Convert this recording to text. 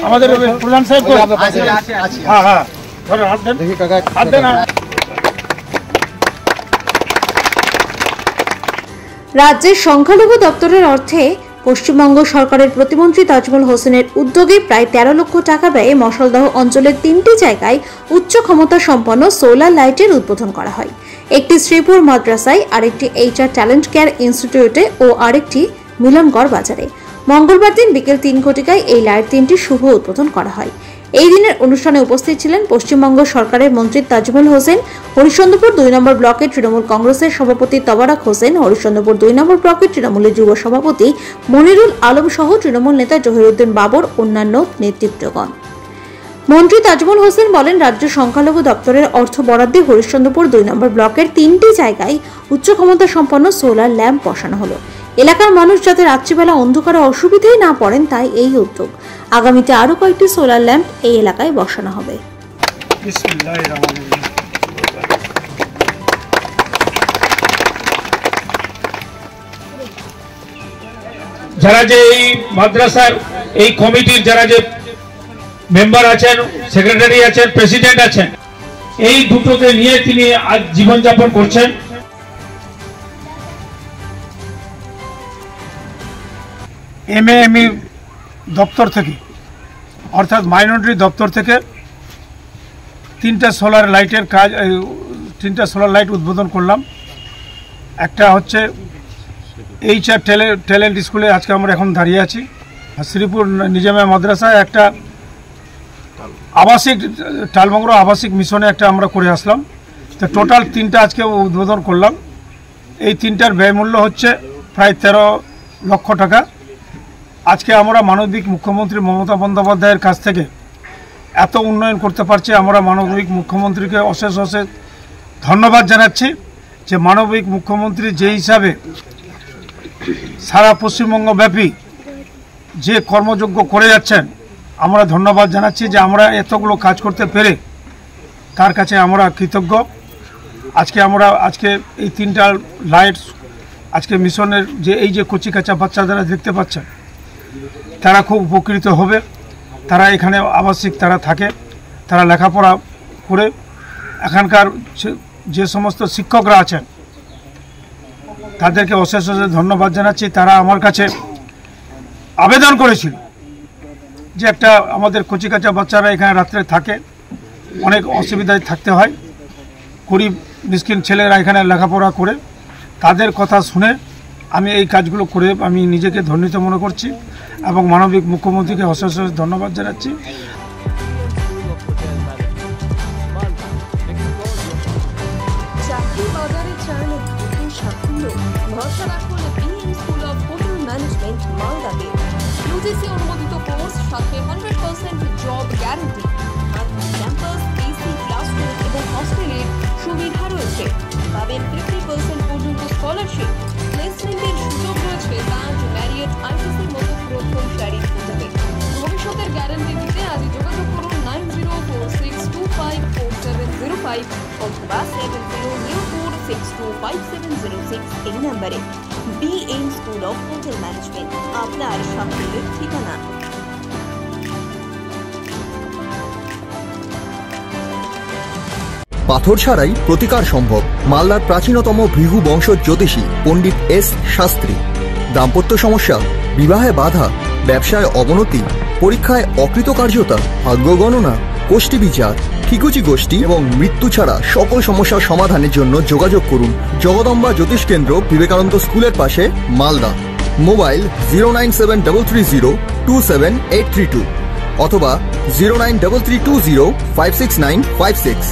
আমাদের প্রধান সাহেব হ্যাঁ হ্যাঁ হাত দেন হাত দেন। রাজ্যের সংখ্যালঘু দপ্তরের অর্থে পশ্চিমবঙ্গ সরকারের প্রতিমন্ত্রী তাজমল হোসেনের উদ্যোগে প্রায় 13 লক্ষ টাকা ব্যয়ে মশালদহ অঞ্চলের 3টি জায়গায় উচ্চ ক্ষমতা সম্পন্ন সোলার লাইটের উদ্বোধন করা হয়। একটি শ্রীপুর মাদ্রাসায়, আরেকটি HR ট্যালেন্ট কেয়ার ইনস্টিটিউটে ও আরেকটি মিলনগড় বাজারে। মঙ্গলবার দিন বিকেল 3 ঘটিকায় এই লাইট 3টি শুভ উদ্বোধন করা হয়। এই দিনের অনুষ্ঠানে উপস্থিত ছিলেন পশ্চিমবঙ্গ সরকারের মন্ত্রী তাজমল হোসেন, হরিশ্চন্দ্রপুর 2 নম্বর ব্লকের তৃণমূল কংগ্রেসের সভাপতি তবারক হোসেন, হরিশ্চন্দ্রপুর 2 নম্বর ব্লকের তৃণমূলের যুব সভাপতি মনিরুল আলম সহ তৃণমূল নেতা জহিরুদ্দিন বাবর অন্যান্য নেতৃত্বগণ। মন্ত্রী তাজমল হোসেন বলেন, রাজ্য সংখ্যালঘু দপ্তরের অর্থ বরাদ্দে হরিশ্চন্দ্রপুর 2 নম্বর ব্লকের 3টি জায়গায় উচ্চ ক্ষমতা সম্পন্ন সোলার ল্যাম্প বসানো হলো। এলাকার মানুষ যাতে রাত্রিবেলা অন্ধকারে অসুবিধায় না পড়েন তাই এই উদ্যোগ। আগামীতে আরো কয়েকটি সোলার ল্যাম্প এই এলাকায় বসানো হবে। যারা যে এই মাদ্রাসার এই কমিটির যারা যে মেম্বার আছেন, সেক্রেটারি আছেন, প্রেসিডেন্ট আছেন, এই দুটোকে নিয়ে তিনি আজ জীবনযাপন করছেন। MAME দপ্তর থেকে অর্থাৎ মাইনরিটি দপ্তর থেকে 3টা সোলার লাইটের কাজ, 3টা সোলার লাইট উদ্বোধন করলাম। একটা হচ্ছে HR ট্যালেন্ট স্কুলে আজকে আমরা এখন দাঁড়িয়ে আছি। শ্রীপুর নিজামিয়া মাদ্রাসায় একটা আবাসিক টালমগ্র আবাসিক মিশনে একটা আমরা করে আসলাম। তো টোটাল 3টা আজকে উদ্বোধন করলাম। এই 3টার ব্যয়মূল্য হচ্ছে প্রায় 13 লক্ষ টাকা। আজকে আমরা মানবিক মুখ্যমন্ত্রী মমতা বন্দ্যোপাধ্যায়ের কাছ থেকে এত উন্নয়ন করতে পারছি, আমরা মানবিক মুখ্যমন্ত্রীকে অশেষ অশেষ ধন্যবাদ জানাচ্ছি। যে মানবিক মুখ্যমন্ত্রী যে হিসাবে সারা পশ্চিমবঙ্গব্যাপী যে কর্মযজ্ঞ করে যাচ্ছেন, আমরা ধন্যবাদ জানাচ্ছি যে আমরা এতগুলো কাজ করতে পেরে তার কাছে আমরা কৃতজ্ঞ। আজকে এই 3টা লাইট আজকে মিশনের যে এই যে কচিকাঁচা বাচ্চারা দেখতে পাচ্ছেন, তারা খুব উপকৃত হবে। তারা এখানে আবাসিক তারা থাকে, তারা লেখাপড়া করে এখানকার যে সমস্ত শিক্ষকরা আছেন তাদেরকে অশেষ অশেষ ধন্যবাদ জানাচ্ছি। তারা আমার কাছে আবেদন করেছিল যে একটা আমাদের কচিকাঁচা বাচ্চারা এখানে রাত্রে থাকে, অনেক অসুবিধায় থাকতে হয়, গরিব মিসকিন ছেলেরা এখানে লেখাপড়া করে, তাদের কথা শুনে আমি এই কাজগুলো করে আমি নিজেকে ধন্যিত মনে করছি এবং মানবিক মুখ্যমন্ত্রীকে অশেষ অশেষ ধন্যবাদ জানাচ্ছি। UGC অনুমোদিত কোর্স, সাথে 100% job guarantee, campus, AC classroom এবং হস্টেলের সুবিধা রয়েছে। পাবেন 50% পর্যন্ত স্কলারশিপ, প্লেসমেন্টের সুযোগ রয়েছে তাজ, ম্যারিয়ট, ITC মতো প্রথম সারির হোটেলে। ভবিষ্যতের গ্যারান্টি দিতে আজই যোগাযোগ করুন 9046254705 অথবা 7004625706 এই নম্বরে। BM school of hotel management, আপনার সাফল্যের ঠিকানা। পাথর ছাড়াই প্রতিকার সম্ভব। মালদার প্রাচীনতম ভৃগু বংশ জ্যোতিষী পণ্ডিত S শাস্ত্রী। দাম্পত্য সমস্যা, বিবাহে বাধা, ব্যবসায় অবনতি, পরীক্ষায় অকৃতকার্যতা, ভাগ্য গণনা, গোষ্ঠী বিচার, ঠিকুচি গোষ্ঠী এবং মৃত্যু ছাড়া সকল সমস্যার সমাধানের জন্য যোগাযোগ করুন জগদম্বা জ্যোতিষ কেন্দ্র, বিবেকানন্দ স্কুলের পাশে, মালদা। মোবাইল 09733027832 অথবা 09332056956।